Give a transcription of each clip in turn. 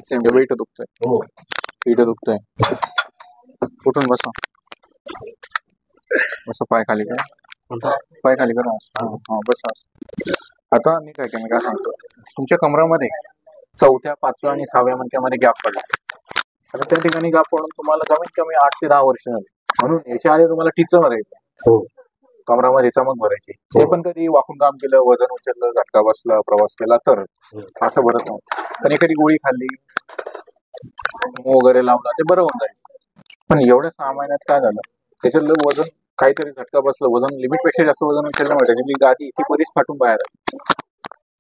Same इथं दुखतंय, हो इथं दुखतंय. कुठून बसा, बसा, पाय खाली करा, पाय खाली करा. हा बसा. आता मी काय सांगतो, तुमच्या कमरामध्ये 4थ्या 5व्या आणि 6व्या मणक्यामध्ये गॅप पडला. आता त्या ठिकाणी गॅप पडून तुम्हाला कमीत कमी 8 ते 10 वर्ष झाली. म्हणून याच्या आधी तुम्हाला टिच भरायचं, हो कमरामध्ये चमक भरायची. ते पण कधी वाकून काम केलं, वजन उचललं, झटका बसला, प्रवास केला तर असं भरत नव्हतं. पण एखादी गोळी खाल्ली, वगैरे लावला, ते बरं होऊन जायचं. पण एवढ्या 6 महिन्यात काय झालं, त्याच्यातलं वजन काहीतरी झटका बसलं, वजन लिमिटपेक्षा जास्त वजन उचलल्यामुळे त्याची गादी ती बरीच फाटून बाहेर आली.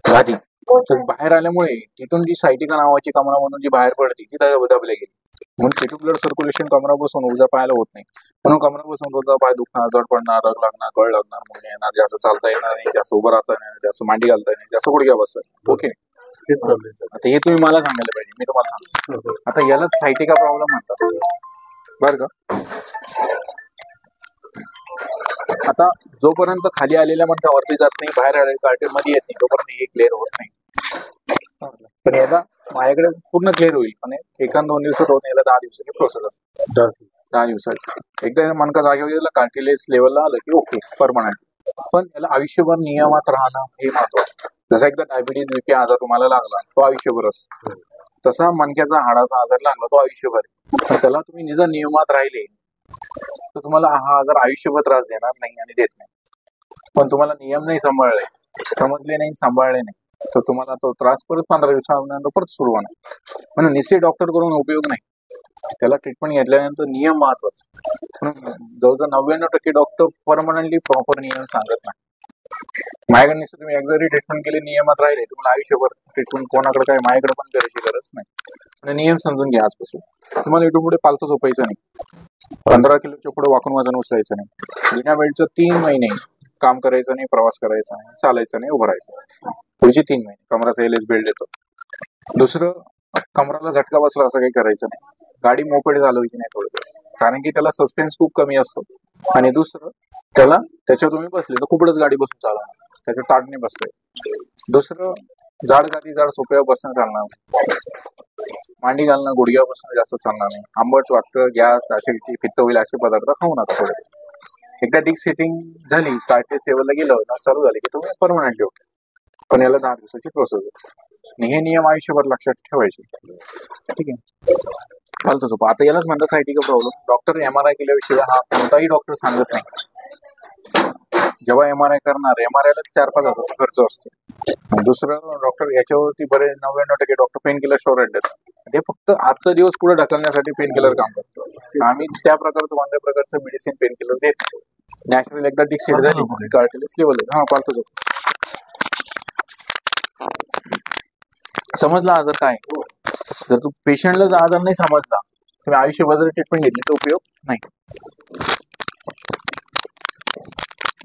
गादी तर बाहेर आल्यामुळे तिथून जी सायटिका नावाची कमरामधून जी बाहेर पडते ती दबल्या गेली. म्हणून पेटू ब्लड सर्क्युलेशन कमरा बसून उजा पायाला होत नाही. म्हणून कमरा बसून रोजा पाय दुखणार, जड पडणार, रग लागणार, कळ लागणार, म्हणून येणार, जास्त चालता येणार नाही, जास्त उभं राहता येणार, जास्त मांडी घालता येणार, जास्त गुडघ्या बसतात. ओके, आता हे तुम्ही मला सांगायला पाहिजे, मी तुम्हाला सांगतो. आता यालाच सायटिका प्रॉब्लेम म्हणतात बरं का. आता जोपर्यंत खाली आलेल्या मणक्या वरती जात नाही, बाहेर आलेल्या कार्टेल मध्ये येत नाही, तोपर्यंत हे क्लिअर होत नाही. पण याला माझ्याकडे पूर्ण क्लिअर होईल, पण 1-2 दिवसात होत नाही, याला 10 दिवसाची प्रोसेस असते. 10 दिवसाची. एकदा मनका जागेवर गेला, कार्टिलेज लेवलला आलं की ओके, परमनंट. पण याला आयुष्यभर नियमात राहणं हे महत्वाचं. जसा एकदा डायबिटीज, बीपी आजार तुम्हाला लागला, तो आयुष्यभर असतो. तसा मणक्याचा हाडाचा आजार लागला, तो आयुष्यभर. पण त्याला तुम्ही निज नियमात राहिले तर तुम्हाला हा आजार आयुष्यभर त्रास देणार नाही आणि देत नाही. पण तुम्हाला नियम नाही सांभाळले, समजले नाही, सांभाळले नाही, तर तुम्हाला तो त्रास परत 15 दिवसानंतर परत सुरू होणार. म्हणून निश्चित डॉक्टर करून उपयोग नाही, त्याला ट्रीटमेंट घेतल्यानंतर नियम महत्वाचा. म्हणून जवळजवळ 99% डॉक्टर परमनंटली प्रॉपर नियम सांगत नाही. माझ्याकडे निश्चित तुम्ही एक जरी ट्रीटमेंट केली, नियमात राहिले, तुम्हाला आयुष्यभर ट्रीटमेंट कोणाकडे काय माझ्याकडे पण करायची गरज नाही. आणि नियम समजून घ्या आजपासून. तुम्हाला इथून पुढे पालतं झोपायचं नाही, 15 किलोच्या पुढे वाकून वजन उचलायचं नाही, बिना बेल्टचं 3 महिने काम करायचं नाही, प्रवास करायचा नाही, चालायचं नाही, उभं राहायचं. पुढचे 3 महिने कमराचा एलएस बेल्ट देतो. दुसरं, कमराला झटका बसला असं काही करायचं नाही. गाडी मोपेड चालवायची नाही थोडं, कारण की त्याला सस्पेन्स खूप कमी असतो. आणि दुसरं, त्याच्यावर तुम्ही बसले तर खूपच गाडी बसून चालवणार, त्याच्या ताडणे बसतोय. दुसरं, जाड गादी, जाड सोप्यावर बसणं चालणार, मांडी घालणं, गुडघ्या बसणं जास्त चालणार नाही. आंबट, वाटतं, गॅस, ऍसिडिटी, पित्त होईल असे पदार्थ खाऊ नका थोडे. एकदा डिक सेटिंग झाली, कार्टेज लेवलला गेलं ना, चालू झाले की तुम्ही परमनंटली होते. पण याला 10 दिवसाची प्रोसेस आहे. आणि हे नियम आयुष्यभर लक्षात ठेवायचे. ठीक आहे, फालतू झोपा. आता यालाच म्हणतात सायटिका प्रॉब्लेम. डॉक्टर MRI केल्याशिवाय हा कोणताही डॉक्टर सांगत नाही. जेव्हा MRI करणार, MRI ला 4-5 हजार खर्च असतो. दुसरं, डॉक्टर याच्यावरती बरे 99% डॉक्टर पेन किलर स्टोरेट देतात. ते फक्त आजचा दिवस पुढे ढकलण्यासाठी पेन किलर काम करतो. आम्ही त्या प्रकारचं कोणत्या प्रकारचं मेडिसिन पेन किलर देत नॅचरल. एकदा डिक्सेट झाली, कार्टिलेज लेवल हा पालतो झोप. समजला आजार काय? जर तू पेशंटला जर आजार नाही समजला, तुम्ही आयुष्यभर जर ट्रीटमेंट घेतली तर उपयोग नाही.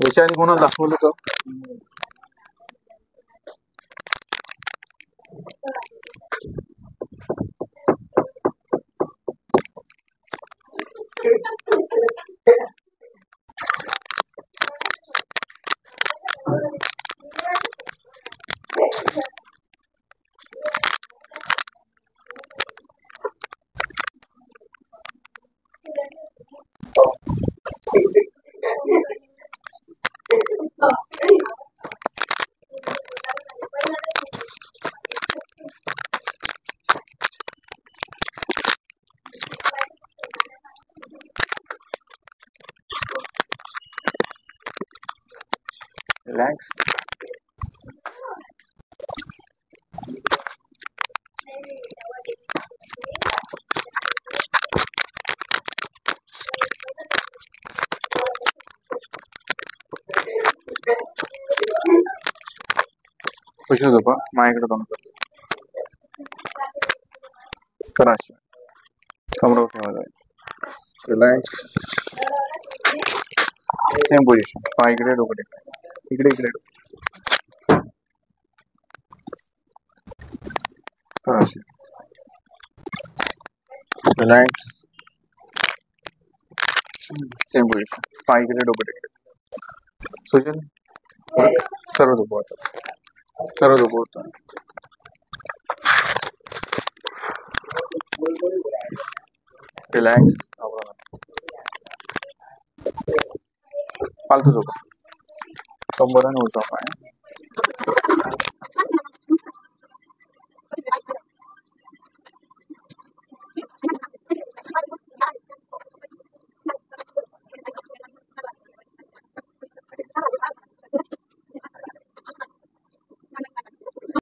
याच्या आधी कोणाला दाखवलं का? रिलॅक्स. कशी झोपा, माझ्याकडे दोन करा, कमरावर ठेवा, रिलॅक्स. सेम पोझिशन, पाय इकडे, डोकं इकडे इकडे करा, रिलॅक्स. सेम पोझिशन, पाय इकडे, डोकं इकडे. सुजन सर्व झोपवतात, सर्व झोपवतो. रिलॅक्स, फालतू झोपा, कंबराने उलटा पाय.